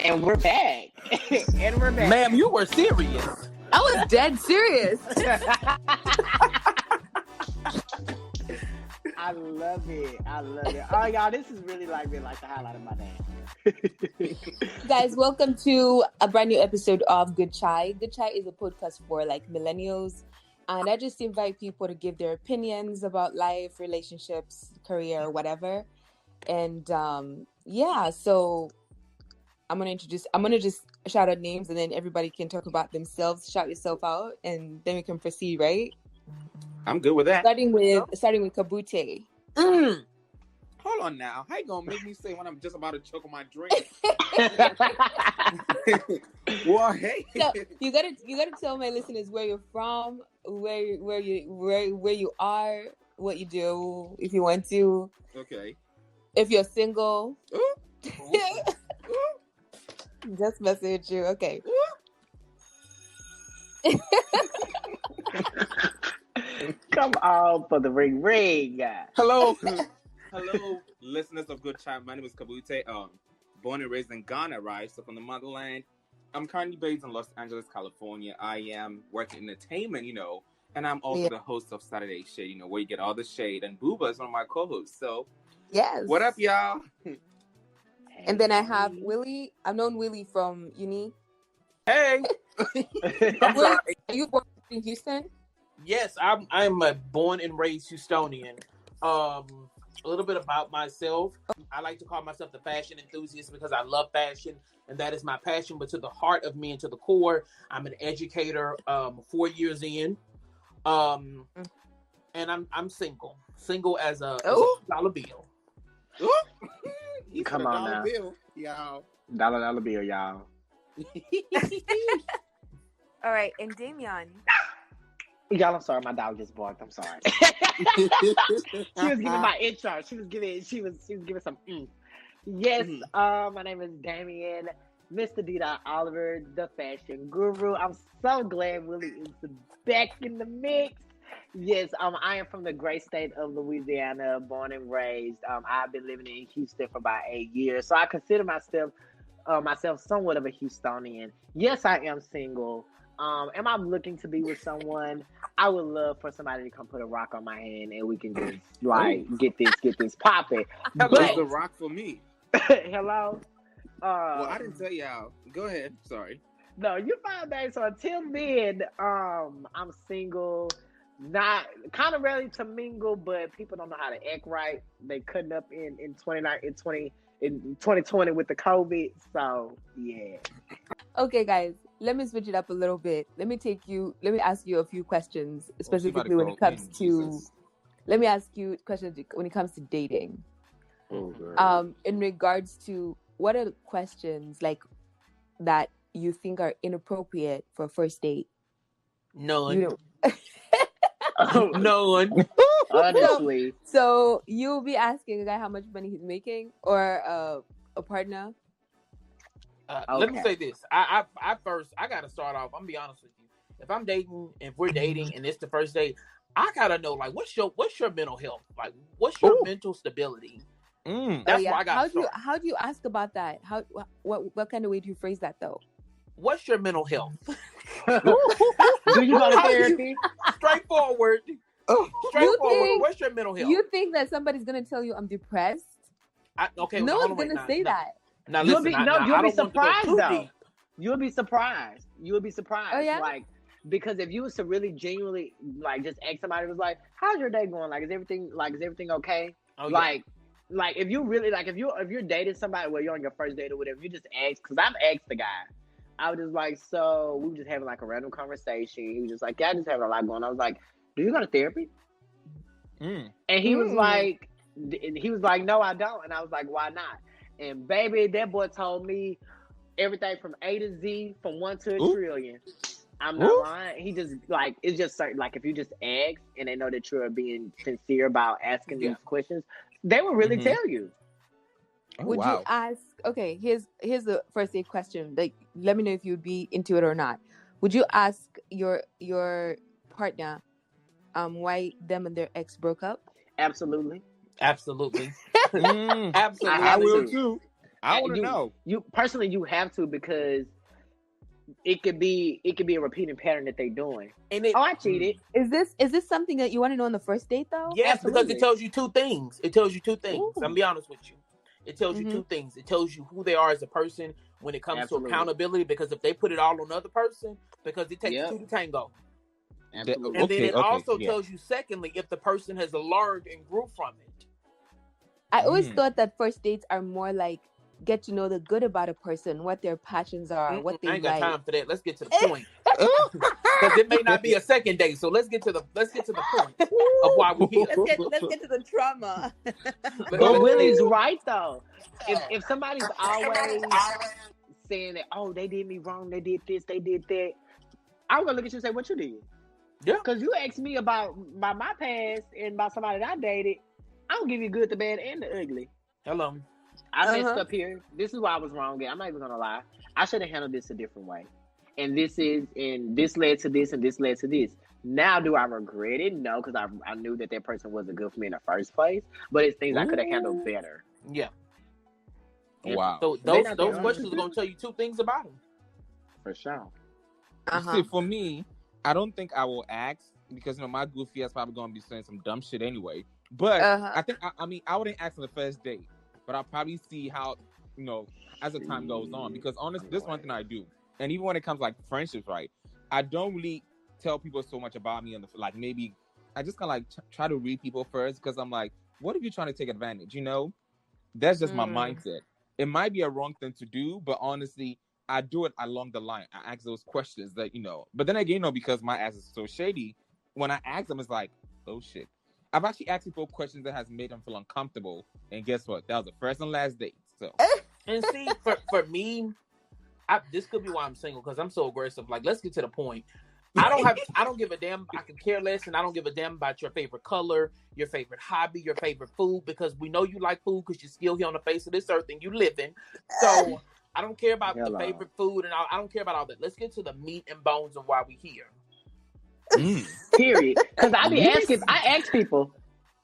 And we're back. And we're back. Ma'am, you were serious. I was dead serious. I love it. Oh, y'all, this is really like been like the highlight of my day. Guys, welcome to a brand new episode of Good Chai. Good Chai is a podcast for like millennials. And I just invite people to give their opinions about life, relationships, career, whatever. And so I'm gonna just shout out names and then everybody can talk about themselves, shout yourself out, and then we can proceed, right? I'm good with that. Starting with Kabutey. Hold on now. How you gonna make me say when I'm just about to choke on my drink? Well, hey. So you gotta tell my listeners where you're from, where you are, what you do, if you want to. Okay. If you're single. Ooh. Just messing with you. Okay. Come on for the ring. Hello, listeners of Good Chai. My name is Kabutey. Born and raised in Ghana, right? So from the motherland. I'm currently based in Los Angeles, California. I am working in entertainment, and I'm also the host of Saturday Shade, where you get all the shade. And Buba is one of my co-hosts. So, yes. What up, y'all? And then I have Willie. I've known Willie from uni. Hey. I'm sorry. Are you born in Houston? Yes, I'm a born and raised Houstonian. A little bit about myself. I like to call myself the fashion enthusiast because I love fashion and that is my passion. But to the heart of me and to the core, I'm an educator. 4 years in, and I'm single as a dollar bill. Come on now, bill, y'all. Dollar bill, y'all. All right, and Damion. Y'all, I'm sorry, my dog just barked. I'm sorry. She was giving my intro. She was giving some. Yes, my name is Damion, Mr. D. Oliver, the fashion guru. I'm so glad Willie is back in the mix. Yes, I am from the great state of Louisiana, born and raised. I've been living in Houston for about 8 years, so I consider myself somewhat of a Houstonian. Yes, I am single. Am I looking to be with someone? I would love for somebody to come put a rock on my hand and we can just get this popping. That's the rock for me. Hello. Well, I didn't tell y'all. Go ahead. Sorry. No, you're fine, babe. So until then, I'm single. Not kind of ready to mingle, but people don't know how to act right. They cutting up in 2020 with the COVID. So yeah. Okay, guys, let me switch it up a little bit. Let me ask you a few questions, specifically when it comes to. Let me ask you questions when it comes to dating. Oh, in regards to what are the questions like that you think are inappropriate for a first date? None. None. Honestly. So you'll be asking a guy how much money he's making, or a partner. Let me say this. I gotta start off. I'm gonna be honest with you. If we're dating and it's the first date, I gotta know like what's your mental health, like what's your mental stability. That's why I gotta start. How do you ask about that? What kind of way do you phrase that though? What's your mental health? Do you go to therapy? Straightforward. What's your mental health? You think that somebody's gonna tell you I'm depressed? No one's gonna say that. Now listen, you'll be surprised though. You'll be surprised. Oh, yeah? Like, because if you was to really genuinely like just ask somebody who's like, how's your day going? Like, is everything okay? Oh, yeah. Like if you really if you're dating somebody where you're on your first date or whatever, you just ask, because I've asked the guy. I was just like, so we were just having like a random conversation. He was just like, yeah, I just having a lot going on. I was like, do you go to therapy? And he was like, no, I don't. And I was like, why not? And baby, that boy told me everything from A to Z, from 1 to a trillion. I'm not lying. He just like, it's just certain, like if you just ask and they know that you're being sincere about asking these questions, they will really tell you. Would you ask? Okay, here's the first date question. Like, let me know if you'd be into it or not. Would you ask your partner why them and their ex broke up? Absolutely. Absolutely. Absolutely. I will too. I want to know. You personally, you have to, because it could be a repeating pattern that they're doing. And I cheated. Is this something that you want to know on the first date though? Yes, Absolutely. because it tells you two things. Ooh. I'm be honest with you. It tells you two things. It tells you who they are as a person when it comes to accountability. Because if they put it all on the other person, because it takes two to tango. Absolutely. And then it also tells you, secondly, if the person has learned and grew from it. I always thought that first dates are more like get to know the good about a person, what their passions are, what they I ain't like. got time for that. Let's get to the point. Because it may not be a second date. So let's get to the point of why we're here. Let's get to the trauma. But Willie's right though. If somebody's always saying that, oh, they did me wrong, they did this, they did that, I'm gonna look at you and say, what you did? Yeah. Because you asked me about my past and about somebody that I dated. I'm gonna give you good, the bad, and the ugly. Hello. I messed up here. This is why I was wrong. I'm not even gonna lie. I should have handled this a different way. And this led to this, and this led to this. Now, do I regret it? No, because I knew that person wasn't good for me in the first place. But it's things I could have handled better. Yeah. Wow. So those questions are gonna tell you two things about them. For sure. See, for me, I don't think I will ask, because my goofy ass probably gonna be saying some dumb shit anyway. But I think I wouldn't ask on the first date, but I'll probably see how as the time goes on. Because honestly, this one thing I do, and even when it comes like friendships, right? I don't really tell people so much about me on the maybe I just kind of try to read people first, because I'm like, what if you're trying to take advantage? That's just my mindset. It might be a wrong thing to do, but honestly, I do it along the line. I ask those questions that but then again, because my ass is so shady, when I ask them, it's like, oh shit. I've actually asked people questions that has made them feel uncomfortable, and guess what? That was the first and last date. So, and see, for me, this could be why I'm single, because I'm so aggressive. Like, let's get to the point. I don't give a damn. I can care less, and I don't give a damn about your favorite color, your favorite hobby, your favorite food, because we know you like food because you're still here on the face of this earth and you living. So I don't care about the favorite food, and I don't care about all that. Let's get to the meat and bones of why we here. Period. Because I ask people,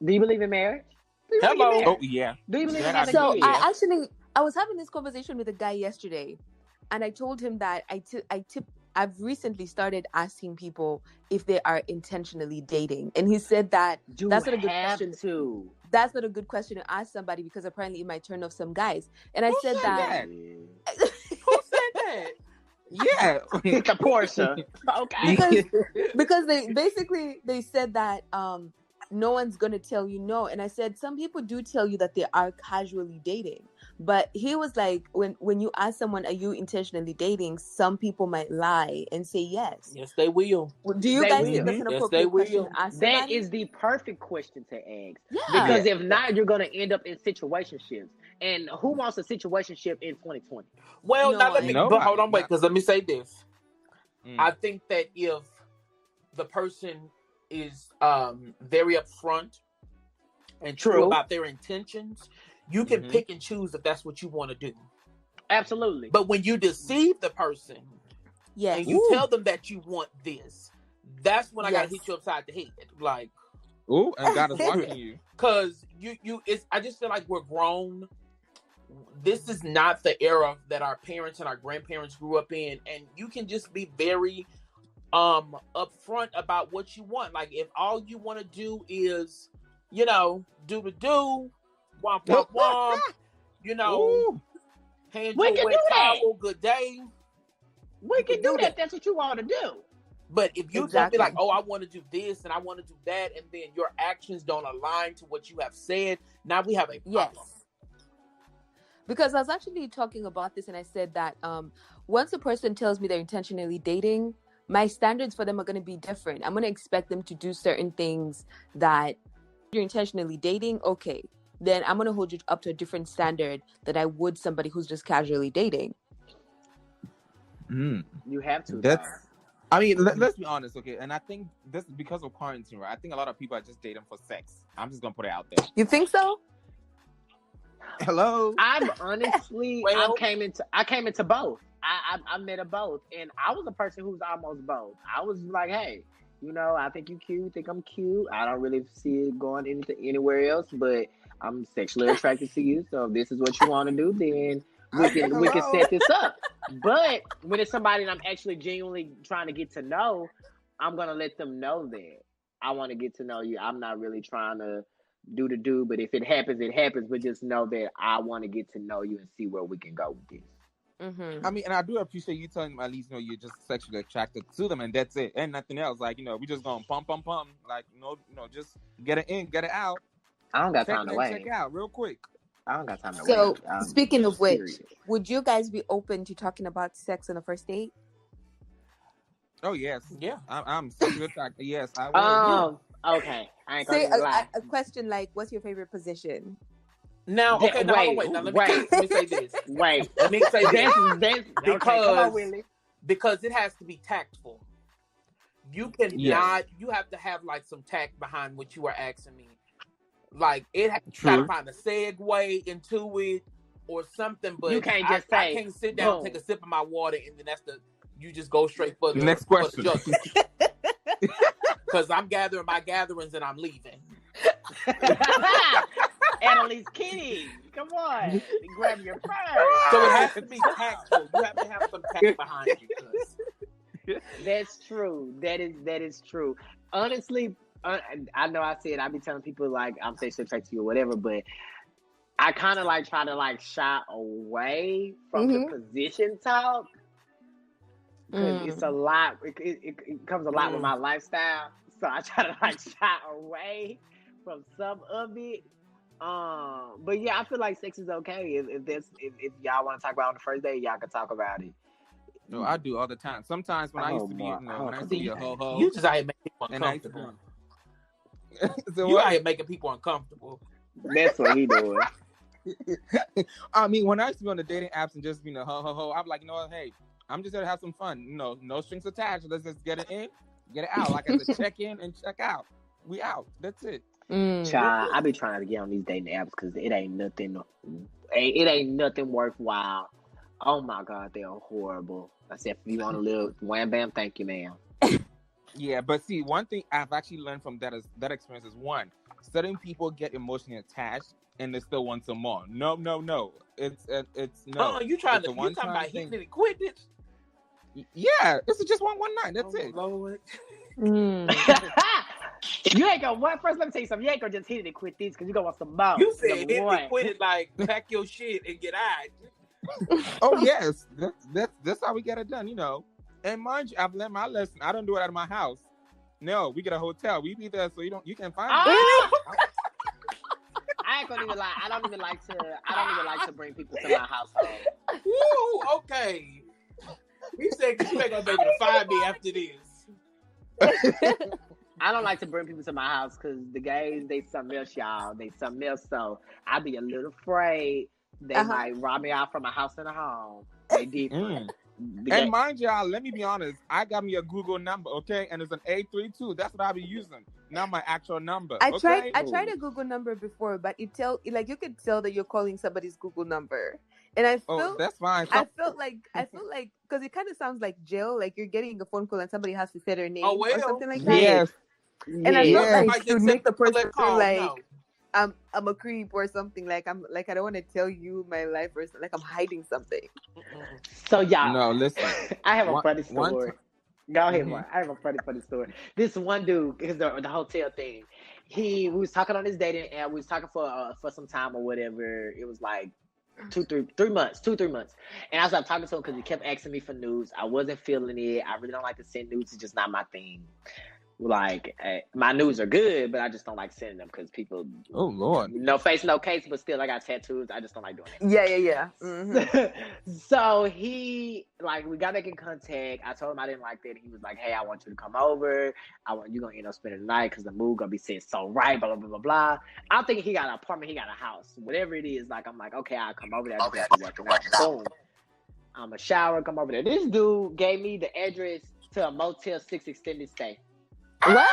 do you believe in marriage? Hello. Oh yeah. Do you believe in having So kids? I was having this conversation with a guy yesterday, and I told him that I've recently started asking people if they are intentionally dating, and he said that that's not a good question. That's not a good question to ask somebody, because apparently it might turn off some guys. And I said that. Who said that? Yeah, it's a Porsche. Okay. Because they said that no one's gonna tell you no, and I said some people do tell you that they are casually dating, but he was like, when you ask someone, are you intentionally dating, some people might lie and say yes. Yes, they will. Do you guys think that's an appropriate question to ask somebody? That is the perfect question to ask. Yeah. Because if not, you're gonna end up in situationships. And who wants a situationship in 2020? Well, No now let me. one. But hold on, wait, because let me say this. I Mm. think that if the person is very upfront and true about their intentions, you can pick and choose if that's what you want to do. Absolutely. But when you deceive the person, Yes. and you tell them that you want this, that's when I gotta hit you upside the head. Like, oh, and God is watching you. Cause I just feel like we're grown. This is not the era that our parents and our grandparents grew up in, and you can just be very upfront about what you want. Like, if all you want to do is, do the do, womp womp womp, hand We you can a wet do that. towel, good day. We can do that. That's what you want to do. But if you tell me like, oh, I want to do this and I want to do that, and then your actions don't align to what you have said, now we have a problem. Yes. Because I was actually talking about this, and I said that once a person tells me they're intentionally dating, my standards for them are going to be different. I'm going to expect them to do certain things that you're intentionally dating. Okay, then I'm going to hold you up to a different standard that I would somebody who's just casually dating. You have to. That's. I mean, let's be honest, okay? And I think this is because of quarantine, right? I think a lot of people are just dating for sex. I'm just gonna put it out there. You think so? Hello. I'm honestly, I came into both. I met a both, and I was a person who was almost both. I was like, hey, I think you cute, think I'm cute. I don't really see it going anywhere else, but I'm sexually attracted to you. So if this is what you want to do, then we can set this up. But when it's somebody that I'm actually genuinely trying to get to know, I'm gonna let them know that I want to get to know you. I'm not really trying to do, but if it happens, it happens. But just know that I want to get to know you and see where we can go with this. Mm-hmm. I mean, and I do appreciate you telling them at least, you're just sexually attracted to them, and that's it, and nothing else. Like, we just going pump. Like, just get it in, get it out. I don't got time to wait. Check out real quick. I don't got time to wait. So, speaking of which, would you guys be open to talking about sex on a first date? Oh yes, yeah. I'm sexually attracted. Yes, I will. Okay. I ain't Say gonna lie. a question like, "What's your favorite position?" Now, okay, wait. Now, let me say this. Wait. Let me say this. Because because it has to be tactful. You cannot. You have to have like some tact behind what you are asking me. Like you gotta find a segue into it or something. But you can't just say. I can't sit down, take a sip of my water, and then you just go straight for the next question. Because I'm gathering my gatherings and I'm leaving. Annalise Kitty, come on, grab your purse. So it has to be tactful. You have to have some tact behind you. That's true. That is true. Honestly, I know I said I be telling people like I'm sexually attracted to you or whatever, but I kind of like try to like shy away from the position talk because it's a lot. It comes a lot with my lifestyle, so I try to like shy away from some of it. But yeah, I feel like sex is okay. If y'all want to talk about it on the first day, y'all can talk about it. No, I do all the time. Sometimes when I used to be, when I used to be a ho-ho, you just out here making people uncomfortable. You out here making people uncomfortable. That's what he doing. I mean, when I used to be on the dating apps and just ho, I'm like, hey, I'm just here to have some fun. No strings attached. Let's just get it in, get it out. Like I said, check in and check out. We out. That's it. Child, I be trying to get on these dating apps because it ain't nothing worthwhile. Oh my God, they are horrible. I said, if you want to live, wham bam, thank you, ma'am. Yeah, but see, one thing I've actually learned from that experience is one, certain people get emotionally attached and they still want some more. No. It's no. You talking about hitting it and quitting it? Yeah, this is just one night. That's it. Lord. You ain't gonna what? First, let me tell you something. You ain't gonna just hit it and quit these because you gonna want some more. You said hit it and quit it like pack your shit and get out. Oh yes, that's how we get it done. And mind you, I've learned my lesson. I don't do it out of my house. No, we get a hotel. We be there so you can find me. I ain't gonna even lie. I don't even like to bring people to my household. Woo, okay. You said you ain't gonna be able to find me after this. I don't like to bring people to my house because the gays, they something else, y'all. They something else. So I be a little afraid they might rob me out from a house and a home. They different. And mind y'all, let me be honest. I got me a Google number, okay? And it's an 832. That's what I'll be using. Not my actual number. I tried a Google number before, but you could tell that you're calling somebody's Google number. And I felt that's fine. I felt like because it kind of sounds like jail, like you're getting a phone call and somebody has to say their name or something like that. Yes. And I felt like to make the person feel like I'm a creep or something. Like I don't want to tell you my life or like I'm hiding something. So y'all, no, listen. I have a funny story. Go ahead, Mark. I have a funny story. This one dude, is the hotel thing. We was talking on his dating app. We was talking for some time or whatever. It was like 2-3 months. And I stopped talking to him because he kept asking me for nudes. I wasn't feeling it. I really don't like to send nudes. It's just not my thing. Like my nudes are good, but I just don't like sending them because people. Oh Lord. No face, no case, but still I got tattoos. I just don't like doing it. Yeah. Mm-hmm. So we got back in contact. I told him I didn't like that. He was like, "Hey, I want you to come over. I want you gonna end up spending the night because the mood gonna be set so right." Blah blah blah blah. I'm thinking he got an apartment, he got a house, whatever it is. Like I'm like, okay, I'll come over there. Boom. I'm a shower. Come over there. This dude gave me the address to a Motel 6 extended stay. What?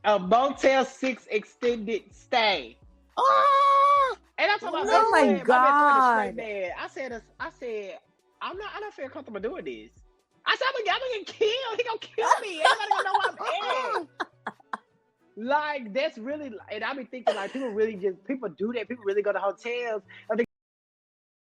A Motel 6 extended stay. And I told my oh my God! I said, I'm not feel comfortable doing this. I said, I'm gonna get killed. He gonna kill me. Everybody gonna know where I'm at. Like that's really, and I be thinking like people do that. People really go to hotels. I think